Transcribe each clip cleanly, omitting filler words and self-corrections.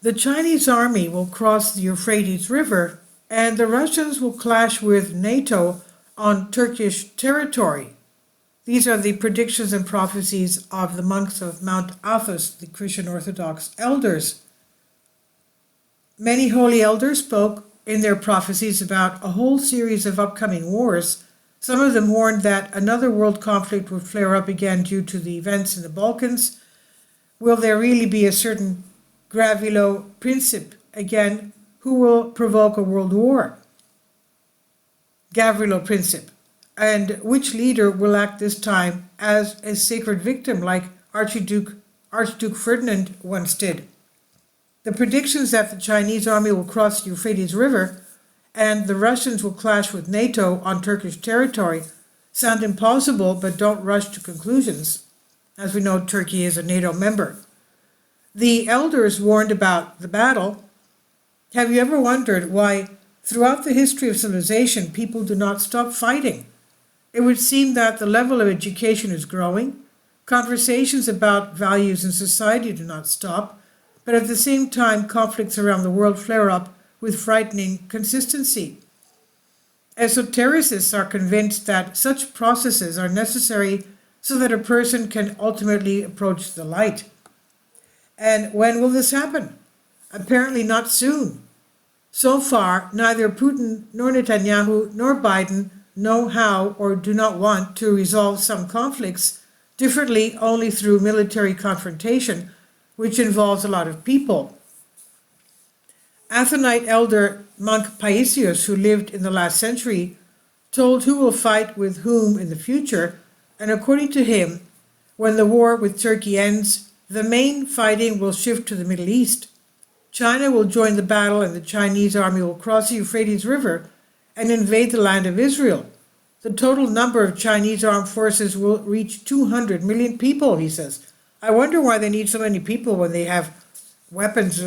The Chinese army will cross the Euphrates River, and the Russians will clash with NATO on Turkish territory. These are the predictions and prophecies of the monks of Mount Athos, the Christian Orthodox elders. Many holy elders spoke in their prophecies about a whole series of upcoming wars. Some of them warned that another world conflict would flare up again due to the events in the Balkans. Will there really be a certain Gavrilo Princip again who will provoke a world war? Gavrilo Princip. And which leader will act this time as a sacred victim like Archduke Ferdinand once did? The predictions that the Chinese army will cross the Euphrates River and the Russians will clash with NATO on Turkish territory sound implausible, but don't rush to conclusions. As we know, Turkey is a NATO member. The elders warned about the battle. Have you ever wondered why, throughout the history of civilization, people do not stop fighting? It would seem that the level of education is growing. Conversations about values in society do not stop, but at the same time, conflicts around the world flare up with frightening consistency. Esotericists are convinced that such processes are necessary so that a person can ultimately approach the light. And when will this happen? Apparently not soon. So far, neither Putin nor Netanyahu nor Biden know how or do not want to resolve some conflicts differently only through military confrontation, which involves a lot of people. Athonite elder monk Paisius, who lived in the last century, told who will fight with whom in the future, and according to him, when the war with Turkey ends, the main fighting will shift to the Middle East. China will join the battle and the Chinese army will cross the Euphrates River and invade the land of Israel. The total number of Chinese armed forces will reach 200 million people, he says. I wonder why they need so many people when they have weapons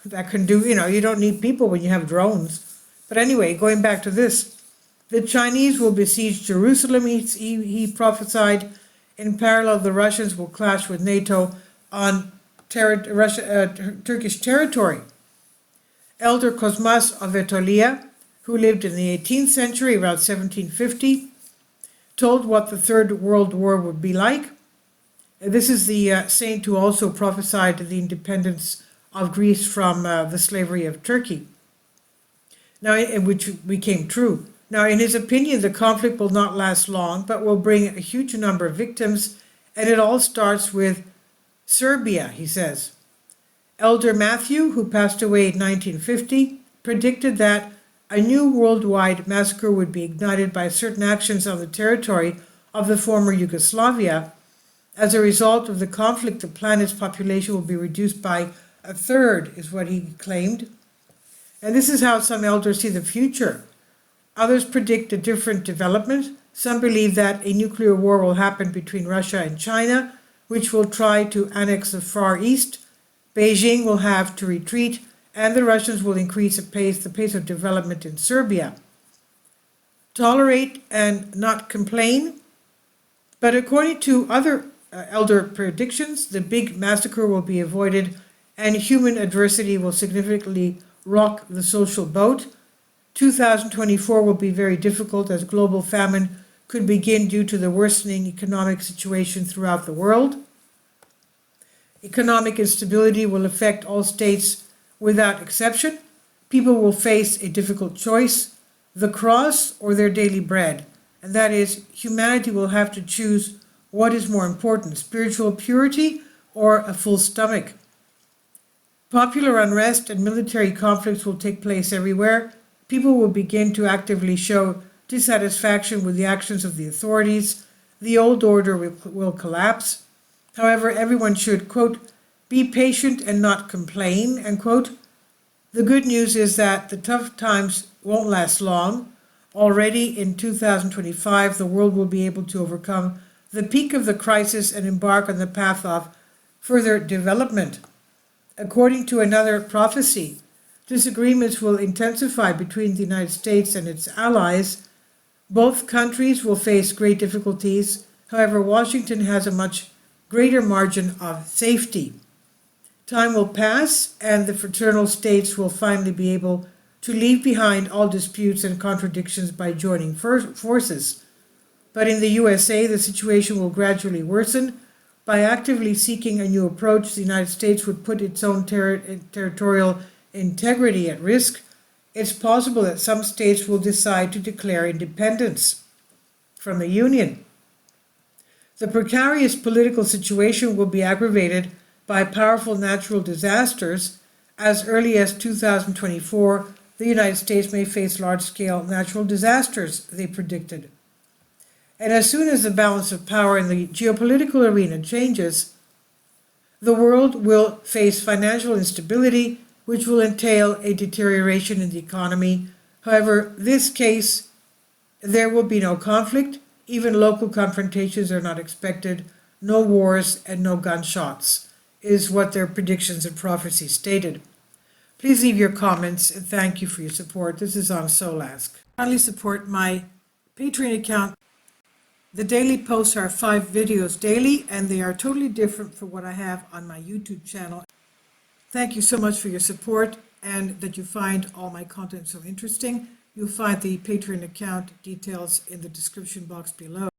that can do, you don't need people when you have drones. But anyway, going back to this, the Chinese will besiege Jerusalem, he prophesied. In parallel, the Russians will clash with NATO on Turkish territory. Elder Cosmas of Etolia, who lived in the 18th century, around 1750, told what the Third World War would be like. This is the saint who also prophesied the independence of Greece from the slavery of Turkey, which became true. Now, in his opinion, the conflict will not last long, but will bring a huge number of victims, and it all starts with Serbia, he says. Elder Matthew, who passed away in 1950, predicted that a new worldwide massacre would be ignited by certain actions on the territory of the former Yugoslavia. As a result of the conflict, the planet's population will be reduced by a third, is what he claimed. And this is how some elders see the future. Others predict a different development. Some believe that a nuclear war will happen between Russia and China, which will try to annex the Far East. Beijing will have to retreat, and the Russians will increase the pace of development in Serbia. Tolerate and not complain. But according to other elder predictions, the big massacre will be avoided, and human adversity will significantly rock the social boat. 2024 will be very difficult as global famine could begin due to the worsening economic situation throughout the world. Economic instability will affect all states without exception. People will face a difficult choice, the cross or their daily bread. And that is, humanity will have to choose what is more important, spiritual purity or a full stomach. Popular unrest and military conflicts will take place everywhere. People will begin to actively show dissatisfaction with the actions of the authorities. The old order will collapse. However, everyone should, quote, be patient and not complain, end quote. The good news is that the tough times won't last long. Already in 2025, the world will be able to overcome the peak of the crisis and embark on the path of further development. According to another prophecy, disagreements will intensify between the United States and its allies. Both countries will face great difficulties. However, Washington has a much greater margin of safety. Time will pass, and the fraternal states will finally be able to leave behind all disputes and contradictions by joining forces. But in the USA, the situation will gradually worsen. By actively seeking a new approach, the United States would put its own territorial integrity at risk. It's possible that some states will decide to declare independence from the Union. The precarious political situation will be aggravated by powerful natural disasters. As early as 2024, the United States may face large-scale natural disasters, they predicted. And as soon as the balance of power in the geopolitical arena changes, the world will face financial instability, which will entail a deterioration in the economy. However, this case, there will be no conflict. Even local confrontations are not expected. No wars and no gunshots is what their predictions and prophecies stated. Please leave your comments and thank you for your support. This is on Solask. Kindly support my Patreon account. The daily posts are 5 videos daily, and they are totally different from what I have on my YouTube channel. Thank you so much for your support and that you find all my content so interesting. You'll find the Patreon account details in the description box below.